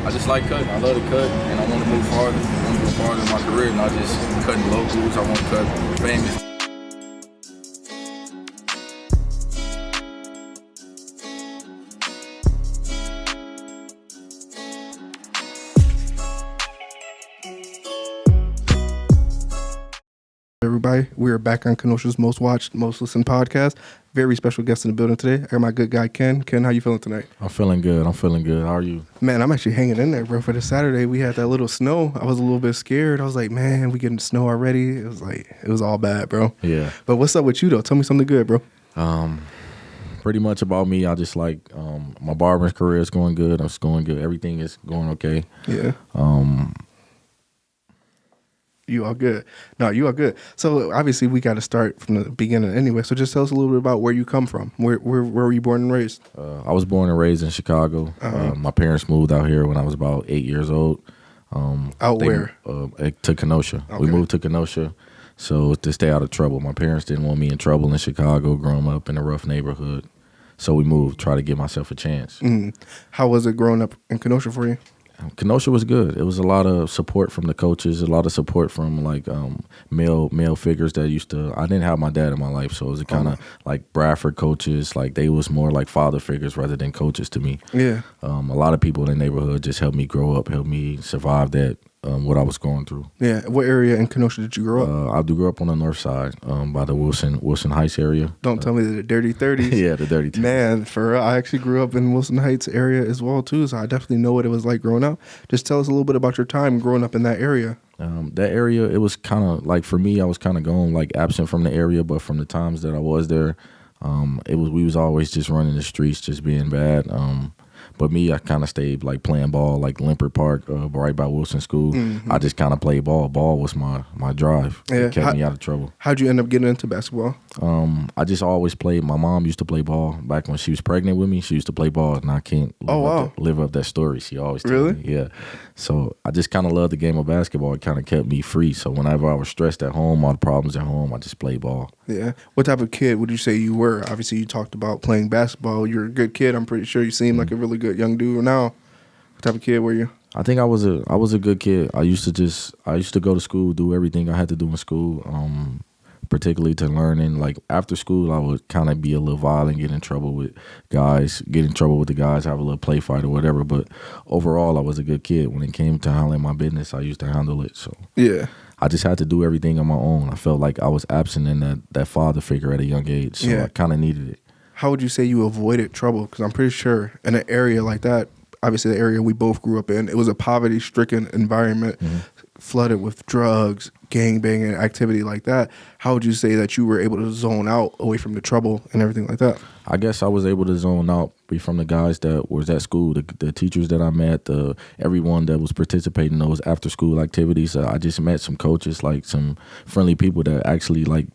I just like cutting. I love to cut, and I want to move farther. I want to go farther in my career, not just cutting locals. I want to cut famous. Everybody, we are back on Kenosha's most watched, most listened podcast. Very special guest in the building today. I got my good guy Ken. Ken, how you feeling tonight? I'm feeling good. How are you? Man, I'm actually hanging in there, bro. For this Saturday, we had that little snow. I was a little bit scared. I was like, man, we getting snow already. It was all bad, bro. Yeah. But what's up with you though? Tell me something good, bro. Pretty much about me. I just like my barbering career is going good. It's going good. Everything is going okay. Yeah. You all good. No, you all good. So obviously we got to start from the beginning anyway. So just tell us a little bit about where you come from. Where were you born and raised? I was born and raised in Chicago. My parents moved out here when I was about 8 years old. Where? To Kenosha. Okay. We moved to Kenosha so to stay out of trouble. My parents didn't want me in trouble in Chicago growing up in a rough neighborhood. So we moved, try to give myself a chance. How was it growing up in Kenosha for you? Kenosha was good. It was a lot of support from the coaches, a lot of support from like male figures that used to. I didn't have my dad in my life, so it was kind of like Bradford coaches. Like they was more like father figures rather than coaches to me. Yeah. A lot of people in the neighborhood just helped me grow up, helped me survive that what I was going through. Yeah. What area in Kenosha did you grow up? I grew up on the north side, by the Wilson Heights area. Don't tell me the dirty 30s. Yeah, the dirty 30s. Man, for real, I actually grew up in Wilson Heights area as well too, so I definitely know what it was like growing up. Just tell us a little bit about your time growing up in that area. That area, it was kind of like, for me, I was kind of going like absent from the area, but from the times that I was there, we was always just running the streets, just being bad. But me, I kind of stayed like playing ball, like Limpert Park, right by Wilson School. I just kind of played ball. Ball was my drive. Yeah. It kept me out of trouble. How'd you end up getting into basketball? I just always played. My mom used to play ball. Back when she was pregnant with me, she used to play ball, and I can't live up that story. She always told me. Yeah. So I just kind of loved the game of basketball. It kind of kept me free. So whenever I was stressed at home, all the problems at home, I just played ball. Yeah. What type of kid would you say you were? Obviously, you talked about playing basketball. You're a good kid. I'm pretty sure you seem like a really good young dude now. What type of kid were you? I think I was a good kid. I used to go to school, do everything I had to do in school, particularly to learning. Like after school, I would kind of be a little violent, get in trouble with the guys, have a little play fight or whatever. But overall, I was a good kid. When it came to handling my business, I used to handle it. So yeah. I just had to do everything on my own. I felt like I was absent in that father figure at a young age, so I kind of needed it. How would you say you avoided trouble? Because I'm pretty sure in an area like that, obviously the area we both grew up in, it was a poverty-stricken environment, flooded with drugs, gangbanging, activity like that. How would you say that you were able to zone out away from the trouble and everything like that? I guess I was able to zone out from the guys that was at school, the teachers that I met, everyone that was participating in those after-school activities. I just met some coaches, like some friendly people that actually like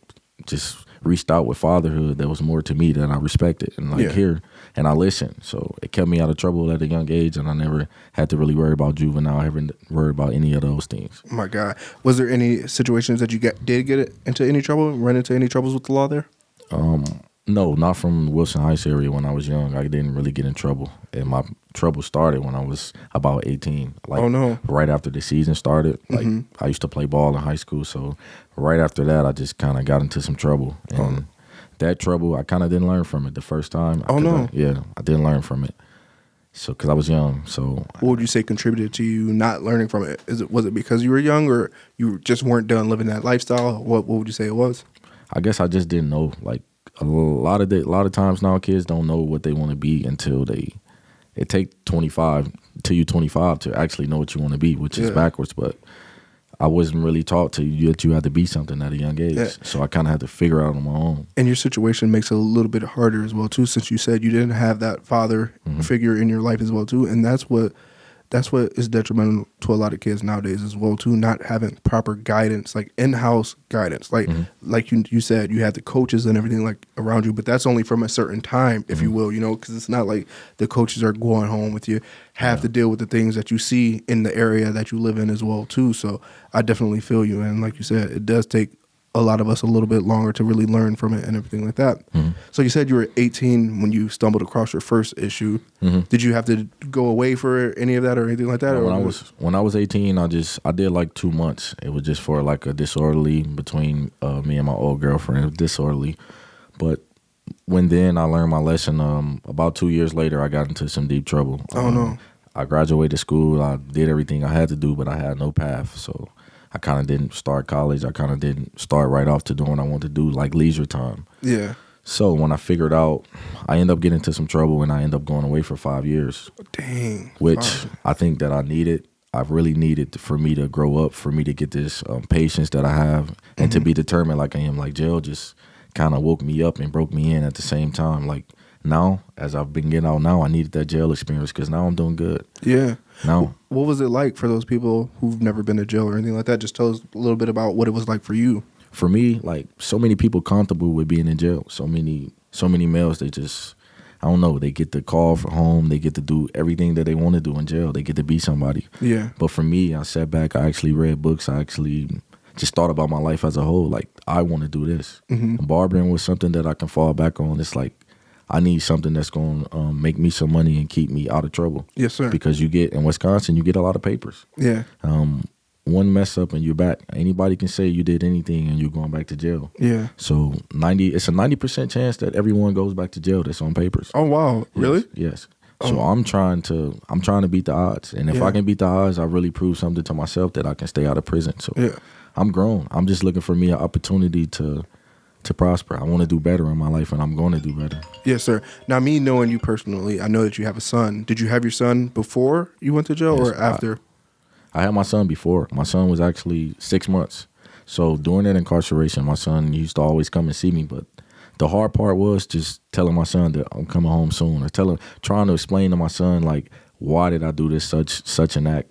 just reached out with fatherhood that was more to me that I respected and here, and I listened. So it kept me out of trouble at a young age, and I never had to really worry about juvenile, I haven't worried about any of those things. Oh my God. Was there any situations that you did get into any trouble, run into any troubles with the law there? No, not from the Wilson Heights area. When I was young, I didn't really get in trouble. And my trouble started when I was about 18. Right after the season started. I used to play ball in high school, so right after that, I just kind of got into some trouble. And that trouble, I kind of didn't learn from it the first time. I didn't learn from it. So, because I was young. So, what would you say contributed to you not learning from it? Was it because you were young, or you just weren't done living that lifestyle? What would you say it was? I guess I just didn't know. Like a lot of times now, kids don't know what they want to be until it take 25 till you 25 to actually know what you want to be, which is backwards. But I wasn't really taught that you had to be something at a young age, so I kind of had to figure out on my own. And your situation makes it a little bit harder as well too, since you said you didn't have that father figure in your life as well too, and that's what is detrimental to a lot of kids nowadays as well too, not having proper guidance, like in-house guidance. Like you said, you have the coaches and everything like around you, but that's only from a certain time, if you will, because it's not like the coaches are going home with you. Have to deal with the things that you see in the area that you live in as well too. So I definitely feel you, and like you said, it does take a lot of us a little bit longer to really learn from it and everything like that. So you said you were 18 when you stumbled across your first issue. Did you have to go away for any of that or anything like that? When I was 18, I did like 2 months. It was just for like a disorderly between me and my old girlfriend. It was disorderly, but then I learned my lesson. About 2 years later, I got into some deep trouble. Oh no! I graduated school. I did everything I had to do, but I had no path. So I kind of didn't start college. I kind of didn't start right off to doing what I wanted to do, like leisure time. Yeah. So when I figured out, I ended up getting into some trouble, and I ended up going away for 5 years. Dang. Which I think that I needed. I really needed for me to grow up, for me to get this patience that I have, and to be determined like I am. Like jail just kind of woke me up and broke me in at the same time. Like now, as I've been getting out now, I needed that jail experience because now I'm doing good. Yeah. Now, what was it like for those people who've never been to jail or anything like that? Just tell us a little bit about what it was like for you. For me, like so many people comfortable with being in jail. So many males, they just, I don't know, they get the call from home. They get to do everything that they want to do in jail. They get to be somebody. Yeah. But for me, I sat back. I actually read books. I actually just thought about my life as a whole. Like, I want to do this. And barbering was something that I can fall back on. It's like, I need something that's going to make me some money and keep me out of trouble. Yes, sir. Because you get, in Wisconsin, you get a lot of papers. Yeah. One mess up and you're back. Anybody can say you did anything and you're going back to jail. Yeah. So it's a 90% chance that everyone goes back to jail that's on papers. Oh wow, really? Yes. So I'm trying to beat the odds. And if I can beat the odds, I really prove something to myself that I can stay out of prison. So I'm grown. I'm just looking for me an opportunity to prosper. I want to do better in my life, and I'm going to do better. Yes, sir. Now, me knowing you personally, I know that you have a son. Did you have your son before you went to jail or after? I had my son before. My son was actually 6 months. So during that incarceration, my son used to always come and see me. But the hard part was just telling my son that I'm coming home soon, or trying to explain to my son, like, why did I do this such an act?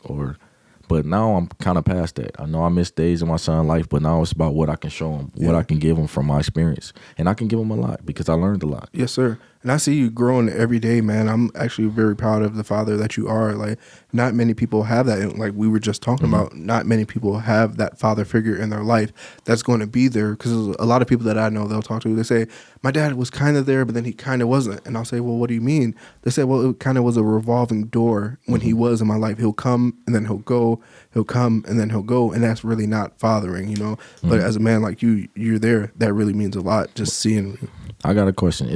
But now I'm kind of past that. I know I missed days of my son's life, but now it's about what I can show him, what I can give him from my experience. And I can give him a lot because I learned a lot. Yes, sir. And I see you growing every day, man. I'm actually very proud of the father that you are. Like, not many people have that. And like we were just talking about, not many people have that father figure in their life that's going to be there. Because a lot of people that I know, they'll talk to, they say, my dad was kind of there, but then he kind of wasn't. And I'll say, well, what do you mean? They say, well, it kind of was a revolving door when he was in my life. He'll come and then he'll go. He'll come and then he'll go. And that's really not fathering, you know. But as a man like you, you're there. That really means a lot, just seeing. I got a question.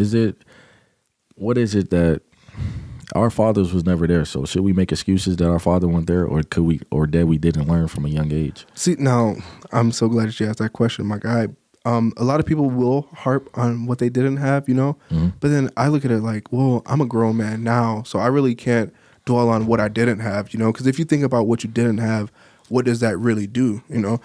What is it that our fathers was never there? So should we make excuses that our father weren't there, or that we didn't learn from a young age? See, now I'm so glad that you asked that question, my guy. A lot of people will harp on what they didn't have, you know, but then I look at it like, well, I'm a grown man now, so I really can't dwell on what I didn't have, you know, because if you think about what you didn't have, what does that really do, you know?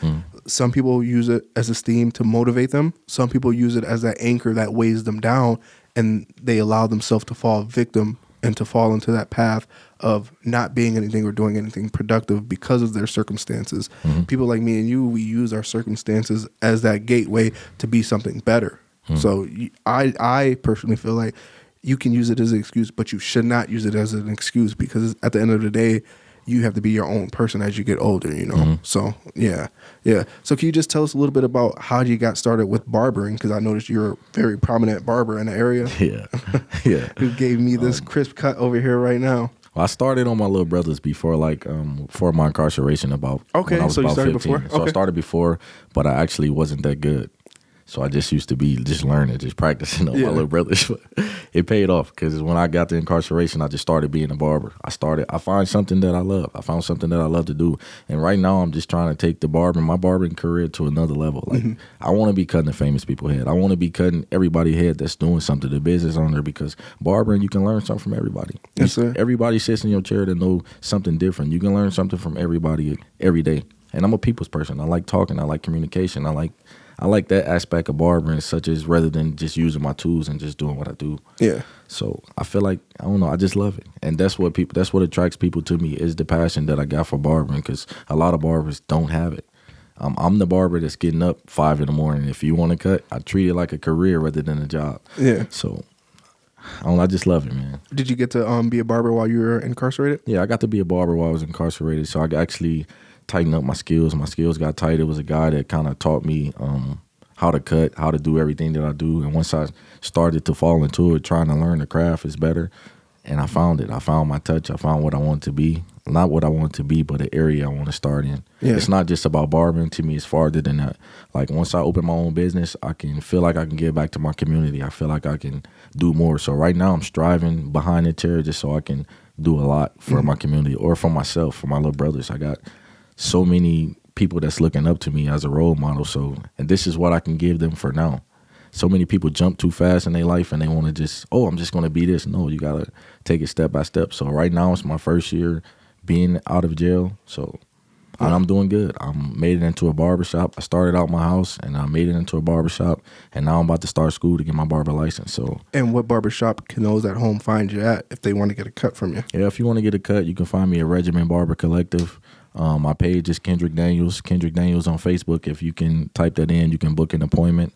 Some people use it as esteem to motivate them. Some people use it as that anchor that weighs them down, and they allow themselves to fall victim and to fall into that path of not being anything or doing anything productive because of their circumstances. People like me and you, we use our circumstances as that gateway to be something better. So I personally feel like you can use it as an excuse, but you should not use it as an excuse, because at the end of the day, you have to be your own person as you get older, you know? So, yeah. So can you just tell us a little bit about how you got started with barbering? Because I noticed you're a very prominent barber in the area. Yeah. Who gave me this crisp cut over here right now. Well, I started on my little brothers before my incarceration when I was so you about started 15. before? So I started before, but I actually wasn't that good. So I just used to be just learning, just practicing on my little brothers. It paid off, because when I got to incarceration, I just started being a barber. I find something that I love. I found something that I love to do. And right now I'm just trying to take my barbering career to another level. Like, I want to be cutting the famous people's head. I want to be cutting everybody's head that's doing something, the business owner, because barbering, you can learn something from everybody. Yes, sir. Everybody sits in your chair to know something different. You can learn something from everybody every day. And I'm a people's person. I like talking. I like communication. I like that aspect of barbering, such as rather than just using my tools and just doing what I do. Yeah. So I feel like, I don't know, I just love it. And that's what attracts people to me, is the passion that I got for barbering, because a lot of barbers don't have it. I'm the barber that's getting up 5 a.m. If you want to cut, I treat it like a career rather than a job. Yeah. So I just love it, man. Did you get to be a barber while you were incarcerated? Yeah, I got to be a barber while I was incarcerated. So I actually tighten up my skills. My skills got tight. It was a guy that kind of taught me how to cut, how to do everything that I do. And once I started to fall into it, trying to learn the craft is better. And I found it. I found my touch. I found what I want to be. Not what I want to be, but the area I want to start in. Yeah. It's not just about barbering. To me, it's farther than that. Like, once I open my own business, I can feel like I can give back to my community. I feel like I can do more. So right now I'm striving behind the chair just so I can do a lot for my community or for myself, for my little brothers. I got so many people that's looking up to me as a role model. So, and this is what I can give them for now. So many people jump too fast in their life and they want to just, oh, I'm just going to be this. No, you got to take it step by step. So right now it's my first year being out of jail. So and I'm doing good. I made it into a barbershop. I started out my house and I made it into a barbershop. And now I'm about to start school to get my barber license. So. And what barbershop can those at home find you at if they want to get a cut from you? Yeah, if you want to get a cut, you can find me at Regimen Barber Collective. My page is Kendrick Daniels. Kendrick Daniels on Facebook. If you can type that in, you can book an appointment.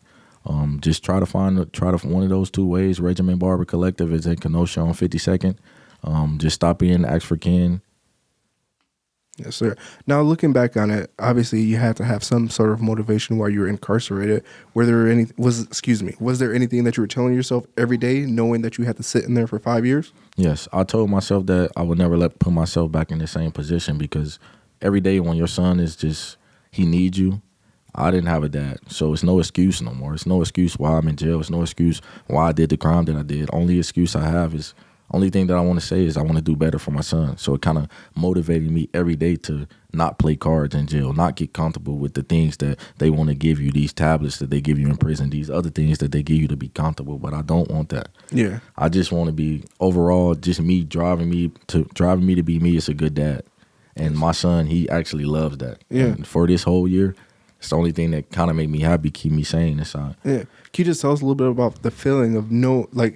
Just try to find one of those two ways. Regimen Barber Collective is in Kenosha on 52nd. Just stop in, ask for Ken. Yes, sir. Now, looking back on it, obviously you had to have some sort of motivation while you were incarcerated. Was there anything that you were telling yourself every day, knowing that you had to sit in there for 5 years? Yes, I told myself that I would never put myself back in the same position, because every day when your son is just, he needs you. I didn't have a dad, so it's no excuse no more. It's no excuse why I'm in jail. It's no excuse why I did the crime that I did. Only excuse I have is, only thing that I want to say is I want to do better for my son. So it kind of motivated me every day to not play cards in jail, not get comfortable with the things that they want to give you, these tablets that they give you in prison, these other things that they give you to be comfortable. But I don't want that. Yeah. I just want to be, overall, just me driving me to be me is a good dad. And my son, he actually loves that. Yeah. And for this whole year, it's the only thing that kind of made me happy, keep me sane inside. Yeah. Can you just tell us a little bit about the feeling of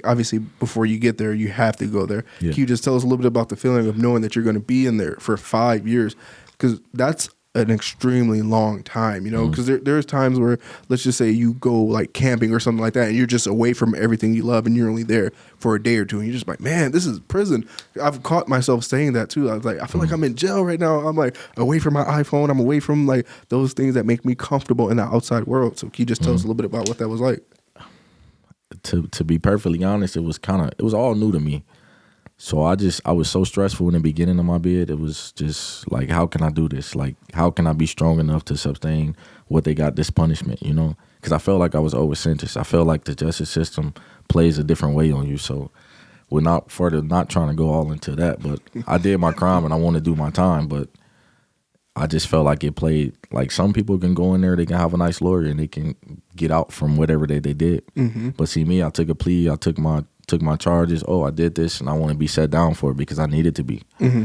obviously before you get there, you have to go there. Yeah. Can you just tell us a little bit about the feeling of knowing that you're going to be in there for 5 years? Because that's an extremely long time, because there's times where, let's just say you go like camping or something like that and you're just away from everything you love and you're only there for a day or two and you're just like, man, this is prison. I've caught myself saying that too. I was like, I feel like I'm in jail right now. I'm like away from my iPhone. I'm away from like those things that make me comfortable in the outside world. So can you just tell us a little bit about what that was like? To be perfectly honest, it was all new to me. So I was so stressful in the beginning of my bid. It was just like, how can I do this? Like, how can I be strong enough to sustain what they got, this punishment, Because I felt like I was over-sentenced. I felt like the justice system plays a different way on you. So we're not trying to go all into that. But I did my crime and I want to do my time. But I just felt like it played, like some people can go in there, they can have a nice lawyer and they can get out from whatever they did. Mm-hmm. But see me, I took a plea, I took my charges. Oh, I did this, and I want to be set down for it because I needed to be. Mm-hmm.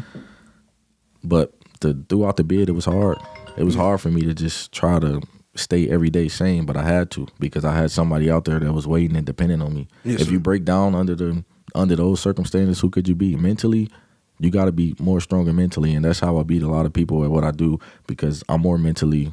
But throughout the bid, it was hard. It was hard for me to just try to stay every day sane, but I had to because I had somebody out there that was waiting and depending on me. Yes, if you break down under those circumstances, who could you be? Mentally, you got to be more stronger mentally, and that's how I beat a lot of people at what I do because I'm more mentally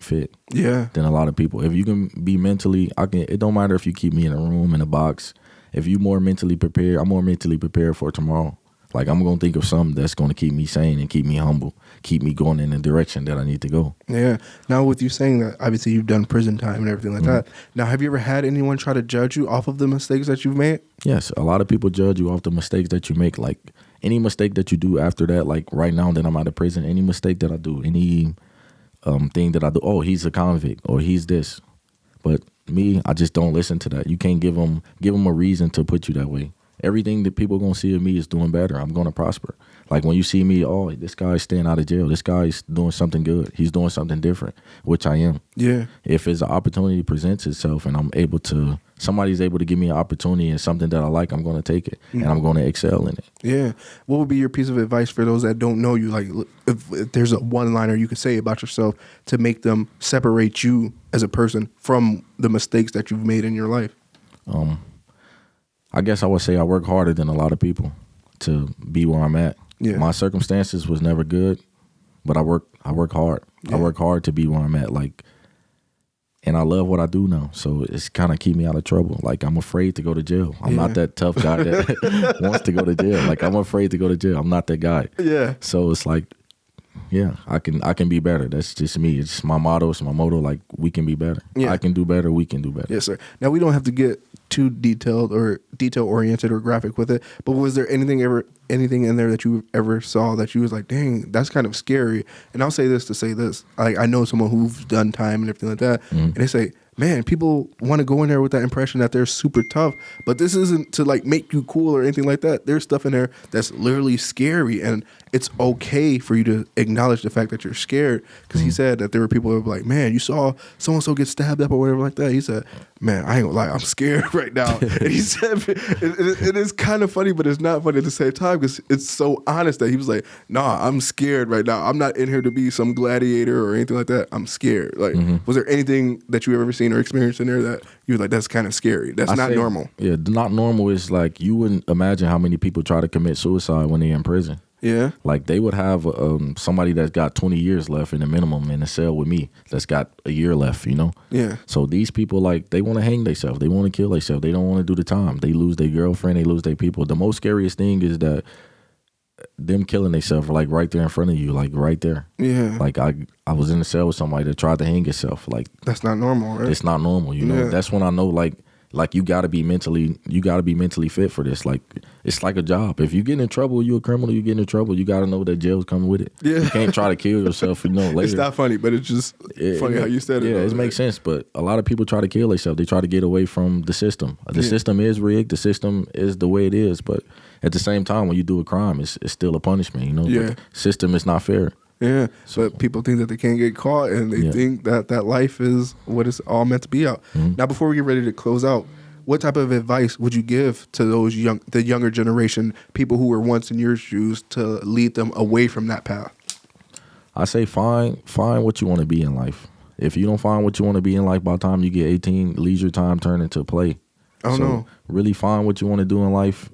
fit than a lot of people. If you can be mentally, it don't matter if you keep me in a room, in a box. If you more mentally prepared, I'm more mentally prepared for tomorrow. Like, I'm going to think of something that's going to keep me sane and keep me humble, keep me going in the direction that I need to go. Yeah. Now, with you saying that, obviously you've done prison time and everything like that. Now, have you ever had anyone try to judge you off of the mistakes that you've made? Yes. A lot of people judge you off the mistakes that you make. Like, any mistake that you do after that, like right now that I'm out of prison, any mistake that I do, any thing that I do, oh, he's a convict or he's this. But me, I just don't listen to that. You can't give them a reason to put you that way. Everything that people going to see of me is doing better. I'm going to prosper. Like when you see me, oh, this guy's staying out of jail. This guy's doing something good. He's doing something different, which I am. Yeah. If it's an opportunity presents itself and somebody's able to give me an opportunity and something that I like, I'm going to take it and I'm going to excel in it. Yeah. What would be your piece of advice for those that don't know you? Like if there's a one-liner you could say about yourself to make them separate you as a person from the mistakes that you've made in your life? I guess I would say I work harder than a lot of people to be where I'm at. Yeah. My circumstances was never good, but I work hard. Yeah. I work hard to be where I'm at. Like, and I love what I do now, so it's kind of keep me out of trouble. Like, I'm afraid to go to jail. I'm not that tough guy that wants to go to jail. Like, I'm afraid to go to jail. I'm not that guy. Yeah. So it's like, Yeah, I can be better. That's just me. It's my motto. It's my motto. Like, we can be better. Yeah. I can do better. We can do better. Yes, sir. Now, we don't have to get too detailed or detail oriented or graphic with it, but was there anything in there that you ever saw that you was like, dang, that's kind of scary? And I'll say this to say this. I know someone who's done time and everything like that, and they say, man, people want to go in there with that impression that they're super tough, but this isn't to like make you cool or anything like that. There's stuff in there that's literally scary, and it's okay for you to acknowledge the fact that you're scared. Because he said that there were people who were like, man, you saw so-and-so get stabbed up or whatever like that. He said, man, I ain't gonna lie, I'm scared right now. And he said, it is kind of funny, but it's not funny at the same time, because it's so honest that he was like, nah, I'm scared right now. I'm not in here to be some gladiator or anything like that. I'm scared. Like, was there anything that you ever seen or experienced in there that you were like, that's kind of scary? That's not normal. Yeah, not normal is like, you wouldn't imagine how many people try to commit suicide when they're in prison. Yeah. Like, they would have somebody that's got 20 years left in the minimum in a cell with me that's got a year left, you know? Yeah. So these people, like, they want to hang themselves. They want to kill themselves. They don't want to do the time. They lose their girlfriend. They lose their people. The most scariest thing is that them killing themselves, like, right there in front of you, like, right there. Yeah. Like, I was in the cell with somebody that tried to hang himself. Like, that's not normal, right? it's not normal, you know? Yeah. That's when I know, like you gotta be mentally fit for this. Like, it's like a job. If you get in trouble, you're a criminal, you get in trouble, you gotta know that jail's coming with it. Yeah. You can't try to kill yourself, later. It's not funny, but it's just funny how you said it. Yeah, it makes sense. But a lot of people try to kill themselves. They try to get away from the system. The system is rigged. The system is the way it is. But at the same time, when you do a crime, it's still a punishment, Yeah. But the system is not fair. Yeah, but people think that they can't get caught, and they think that life is what it's all meant to be out. Now, before we get ready to close out, what type of advice would you give to the younger generation, people who were once in your shoes, to lead them away from that path? I say find what you want to be in life. If you don't find what you want to be in life by the time you get 18, leisure time turn into play. No. Really find what you want to do in life.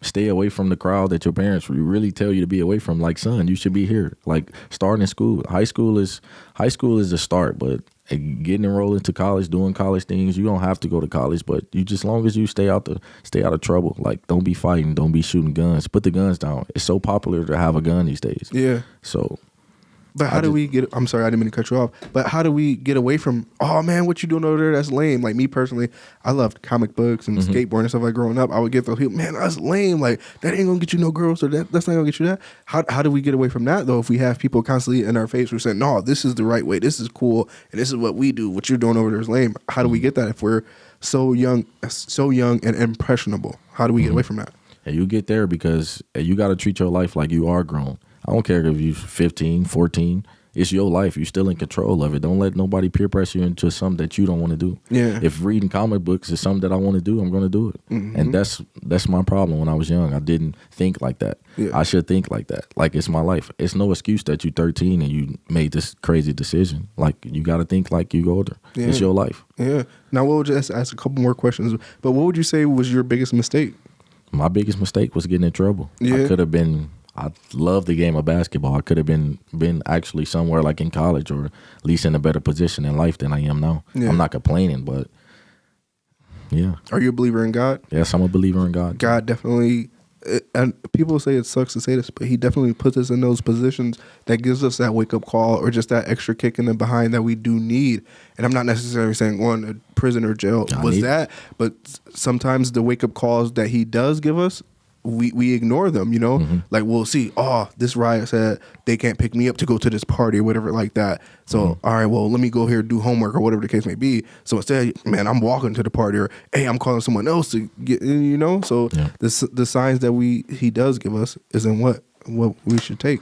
Stay away from the crowd that your parents really tell you to be away from. Like, son, you should be here. Like, starting in school. High school is the start, but getting enrolled into college, doing college things, you don't have to go to college, but you just, long as you stay out of trouble. Like, don't be fighting, don't be shooting guns. Put the guns down. It's so popular to have a gun these days. Yeah. So, but how do we get? I'm sorry, I didn't mean to cut you off. But how do we get away from? Oh man, what you doing over there? That's lame. Like, me personally, I loved comic books and skateboarding and stuff. Like, growing up, I would get those people. Man, that's lame. Like, that ain't gonna get you no girls, or that's not gonna get you that. How do we get away from that though? If we have people constantly in our face who are saying, no, this is the right way. This is cool, and this is what we do. What you're doing over there is lame. How do we get that if we're so young and impressionable? How do we get away from that? And you get there because you got to treat your life like you are grown. I don't care if you're 15, 14. It's your life. You're still in control of it. Don't let nobody peer pressure you into something that you don't want to do. Yeah. If reading comic books is something that I want to do, I'm going to do it. Mm-hmm. And that's my problem. When I was young, I didn't think like that. Yeah. I should think like that. Like, it's my life. It's no excuse that you're 13 and you made this crazy decision. Like, you got to think like you older. Yeah. It's your life. Yeah. Now, we'll just ask a couple more questions. But what would you say was your biggest mistake? My biggest mistake was getting in trouble. Yeah. I love the game of basketball. I could have been actually somewhere like in college, or at least in a better position in life than I am now. Yeah. I'm not complaining, but yeah. Are you a believer in God? Yes, I'm a believer in God. God definitely, and people say it sucks to say this, but he definitely puts us in those positions that gives us that wake-up call, or just that extra kick in the behind that we do need. And I'm not necessarily saying going to prison or jail but sometimes the wake-up calls that he does give us, we ignore them, Mm-hmm. Like, we'll see, this riot said they can't pick me up to go to this party or whatever like that. So, all right, well, let me go here and do homework or whatever the case may be. So instead, man, I'm walking to the party, or, hey, I'm calling someone else to get, So the signs that he does give us isn't what we should take.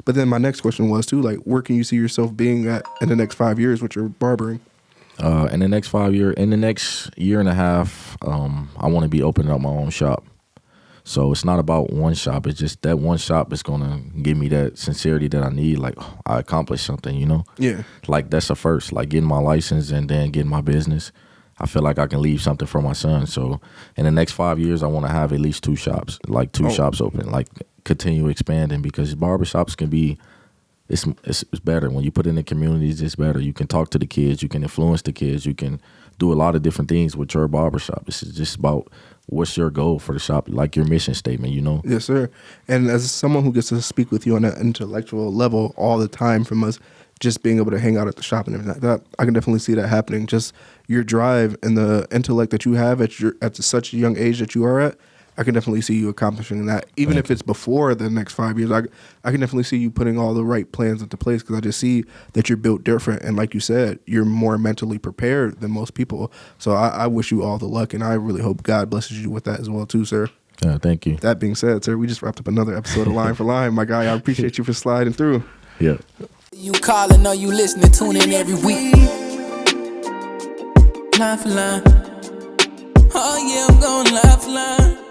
But then my next question was too, like, where can you see yourself being at in the next 5 years with your barbering? In the next year and a half, I want to be opening up my own shop. So it's not about one shop. It's just that one shop is going to give me that sincerity that I need. Like, I accomplished something, Yeah. Like, that's a first. Like, getting my license and then getting my business. I feel like I can leave something for my son. So in the next 5 years, I want to have at least two shops, like shops open, like continue expanding, because barbershops can be, it's better. When you put in the communities, it's better. You can talk to the kids. You can influence the kids. You can do a lot of different things with your barbershop. This is just about what's your goal for the shop, like your mission statement, you know? Yes, sir. And as someone who gets to speak with you on that intellectual level all the time from us just being able to hang out at the shop and everything like that, I can definitely see that happening. Just your drive and the intellect that you have at such a young age that you are at, I can definitely see you accomplishing that. Even if it's before the next 5 years, I can definitely see you putting all the right plans into place, because I just see that you're built different. And like you said, you're more mentally prepared than most people. So I wish you all the luck, and I really hope God blesses you with that as well too, sir. Thank you. That being said, sir, we just wrapped up another episode of Line for Line. My guy, I appreciate you for sliding through. Yeah. You calling or you listening, tune in every week. Line for line. Oh yeah, I'm going line for line.